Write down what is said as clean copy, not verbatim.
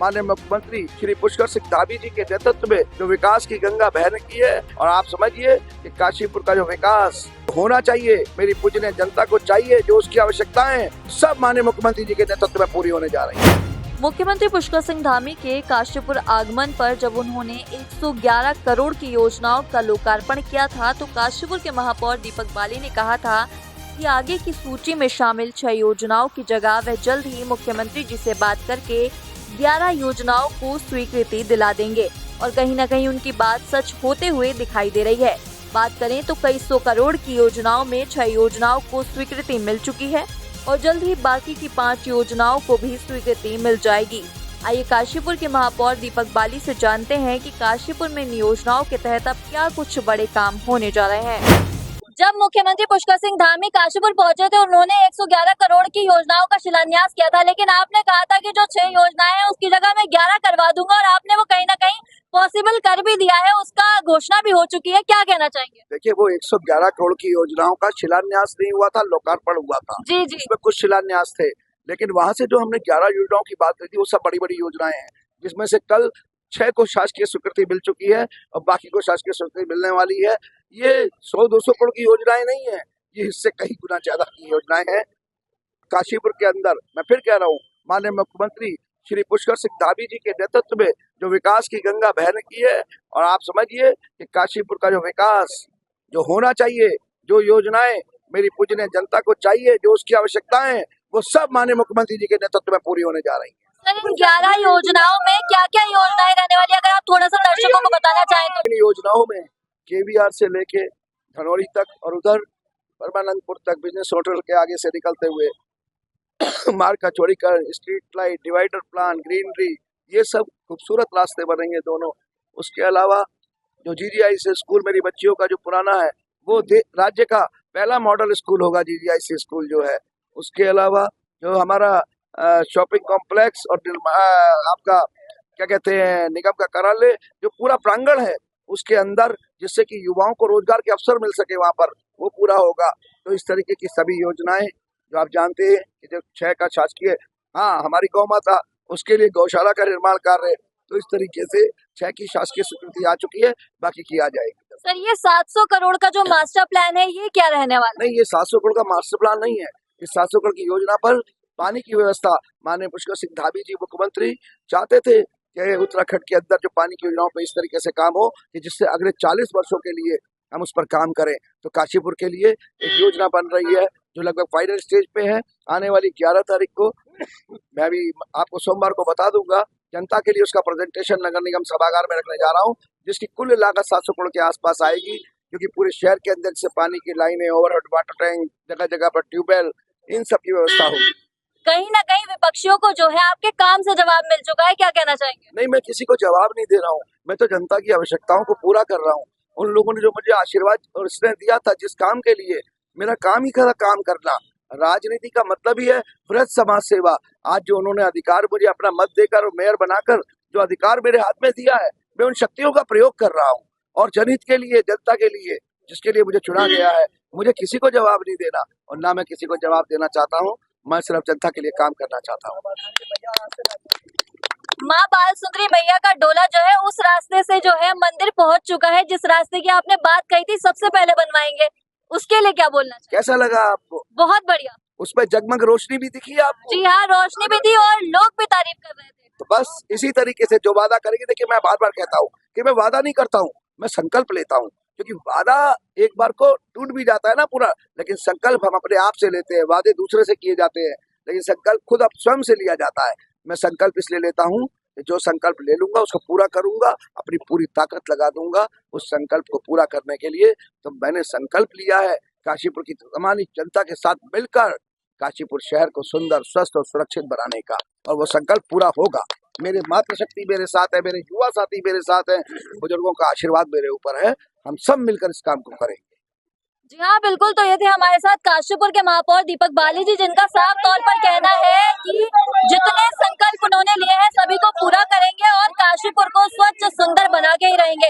माननीय मुख्यमंत्री श्री पुष्कर सिंह धामी जी के नेतृत्व में जो विकास की गंगा बहने की है, और आप समझिए कि काशीपुर का जो विकास होना चाहिए, मेरी पूजनीय जनता को चाहिए, जो उसकी आवश्यकताएं सब माननीय मुख्यमंत्री जी के नेतृत्व में पूरी होने जा रही है। मुख्यमंत्री पुष्कर सिंह धामी के काशीपुर आगमन पर जब उन्होंने 111 करोड़ की योजनाओं का लोकार्पण किया था, तो काशीपुर के महापौर दीपक बाली ने कहा था कि आगे की सूची में शामिल 6 योजनाओं की जगह वह जल्द ही मुख्यमंत्री जी से बात करके 11 योजनाओं को स्वीकृति दिला देंगे, और कहीं न कहीं उनकी बात सच होते हुए दिखाई दे रही है। बात करें तो कई 100 करोड़ की योजनाओं में 6 योजनाओं को स्वीकृति मिल चुकी है, और जल्द ही बाकी की 5 योजनाओं को भी स्वीकृति मिल जाएगी। आइए काशीपुर के महापौर दीपक बाली से जानते हैं कि काशीपुर में इन योजनाओं के तहत अब क्या कुछ बड़े काम होने जा रहे हैं। जब मुख्यमंत्री पुष्कर सिंह धामी काशीपुर पहुंचे थे, उन्होंने 111 करोड़ की योजनाओं का शिलान्यास किया था, लेकिन आपने कहा था कि जो 6 योजनाएं हैं उसकी जगह मैं 11 करवा दूंगा, और आपने वो कहीं ना कहीं पॉसिबल कर भी दिया है, उसका घोषणा भी हो चुकी है। क्या कहना चाहेंगे? देखिए, वो 111 करोड़ की योजनाओं का शिलान्यास नहीं हुआ था, लोकार्पण हुआ था। जी जी, उसमें कुछ शिलान्यास थे, लेकिन वहां से जो हमने 11 योजनाओं की बात करी थी, वो सब बड़ी बड़ी योजनाएं हैं, जिसमें से कल 6 को शासकीय स्वीकृति मिल चुकी है और बाकी को शासकीय स्वीकृति मिलने वाली है। ये 100-200 करोड़ की योजनाएं नहीं है, ये इससे कई गुना ज्यादा की योजनाएं हैं। काशीपुर के अंदर मैं फिर कह रहा हूँ, माननीय मुख्यमंत्री श्री पुष्कर सिंह धामी जी के नेतृत्व में जो विकास की गंगा बहने की है, और आप समझिए कि काशीपुर का जो विकास जो होना चाहिए, जो योजनाएं मेरी पूजनीय जनता को चाहिए, जो उसकी आवश्यकताएं वो सब माननीय मुख्यमंत्री जी के नेतृत्व में पूरी होने जा रही है। सर, इन 11 योजनाओं में क्या क्या योजनाएं रहने वाली है, अगर आप थोड़ा सा दर्शकों को बताना चाहें तो? इन योजनाओं में केवीआर से लेके धनौरी तक और उधर परमानंदपुर तक बिजनेस होटल के आगे से निकलते हुए मार्ग का चौड़ीकरण, street light, divider plan, greenery, ये सब खूबसूरत रास्ते बनेंगे दोनों। उसके अलावा जो जीजीआईसी स्कूल मेरी बच्चियों का जो पुराना है, वो राज्य का पहला मॉडल स्कूल होगा जीजीआईसी स्कूल जो है। उसके अलावा जो हमारा शॉपिंग कॉम्प्लेक्स और आपका क्या कहते हैं निगम का कार्यालय, जो पूरा प्रांगण है उसके अंदर, जिससे कि युवाओं को रोजगार के अवसर मिल सके वहां पर, वो पूरा होगा। तो इस तरीके की सभी योजनाएं जो आप जानते हैं कि जो 6 का शासकीय, हाँ, हमारी गौ माता, उसके लिए गौशाला का निर्माण कार्य, तो इस तरीके से 6 की शासकीय स्वीकृति आ चुकी है, बाकी की आ जाएगी। सर, ये 700 करोड़ का जो मास्टर प्लान है, ये क्या रहने वाला है? नहीं, ये 700 करोड़ का मास्टर प्लान नहीं है। इस 700 करोड़ की योजना पर पानी की व्यवस्था माननीय पुष्कर सिंह धामी जी मुख्यमंत्री चाहते थे कि उत्तराखंड के अंदर जो पानी की योजनाओं पर इस तरीके से काम हो कि जिससे अगले 40 वर्षों के लिए हम उस पर काम करें। तो काशीपुर के लिए एक योजना बन रही है जो लगभग फाइनल स्टेज पे है। आने वाली 11 तारीख को मैं भी आपको सोमवार को बता दूंगा, जनता के लिए उसका प्रेजेंटेशन नगर निगम सभागार में रखने जा रहा हूँ, जिसकी कुल लागत 700 करोड़ के आसपास आएगी, क्योंकि पूरे शहर के अंदर से पानी की लाइनें, ओवरहेड वाटर टैंक, जगह जगह पर ट्यूबवेल, इन सब की व्यवस्था होगी। कहीं ना कहीं विपक्षियों को जो है आपके काम से जवाब मिल चुका है, क्या कहना चाहेंगे? नहीं, मैं किसी को जवाब नहीं दे रहा हूँ, मैं तो जनता की आवश्यकताओं को पूरा कर रहा हूँ। उन लोगों ने जो मुझे आशीर्वाद और स्नेह दिया था जिस काम के लिए, मेरा काम ही था काम करना। राजनीति का मतलब ही है वृहद समाज सेवा। आज जो उन्होंने अधिकार मुझे अपना मत देकर और मेयर बनाकर जो अधिकार मेरे हाथ में दिया है, मैं उन शक्तियों का प्रयोग कर रहा हूँ, और जनहित के लिए, जनता के लिए, जिसके लिए मुझे चुना गया है। मुझे किसी को जवाब नहीं देना, और ना मैं किसी को जवाब देना चाहता हूँ। मैं सिर्फ जनता के लिए काम करना चाहता हूँ। माँ बाल सुंदरी मैया का डोला जो है उस रास्ते से जो है मंदिर पहुंच चुका है, जिस रास्ते की आपने बात कही थी सबसे पहले बनवाएंगे, उसके लिए क्या बोलना चाहिए? कैसा लगा आपको? बहुत बढ़िया। उसमें जगमग रोशनी भी दिखी आपको? जी हाँ, रोशनी भी थी और लोग भी तारीफ कर रहे थे। तो बस इसी तरीके से जो वादा करेंगे, देखिए मैं बार बार कहता हूँ कि मैं वादा नहीं करता हूँ, मैं संकल्प लेता हूँ, क्योंकि वादा एक बार को टूट भी जाता है ना पूरा, लेकिन संकल्प हम अपने आप से लेते हैं, वादे दूसरे से किए जाते हैं, लेकिन संकल्प खुद अब स्वयं से लिया जाता है। मैं संकल्प इसलिए लेता हूँ कि जो संकल्प ले लूंगा उसको पूरा करूंगा, अपनी पूरी ताकत लगा दूंगा उस संकल्प को पूरा करने के लिए। तो मैंने संकल्प लिया है काशीपुर की तमाम जनता के साथ मिलकर काशीपुर शहर को सुंदर, स्वस्थ और सुरक्षित बनाने का, और वो संकल्प पूरा होगा। मेरे मातृशक्ति मेरे साथ है, मेरे युवा साथी मेरे साथ हैं, बुजुर्गों का आशीर्वाद मेरे ऊपर है, हम सब मिलकर इस काम को करेंगे। जी हाँ, बिल्कुल। तो ये थे हमारे साथ काशीपुर के महापौर दीपक बाली जी, जिनका साफ तौर पर कहना है कि जितने संकल्प उन्होंने लिए हैं सभी को पूरा करेंगे और काशीपुर को स्वच्छ सुंदर बना के ही रहेंगे।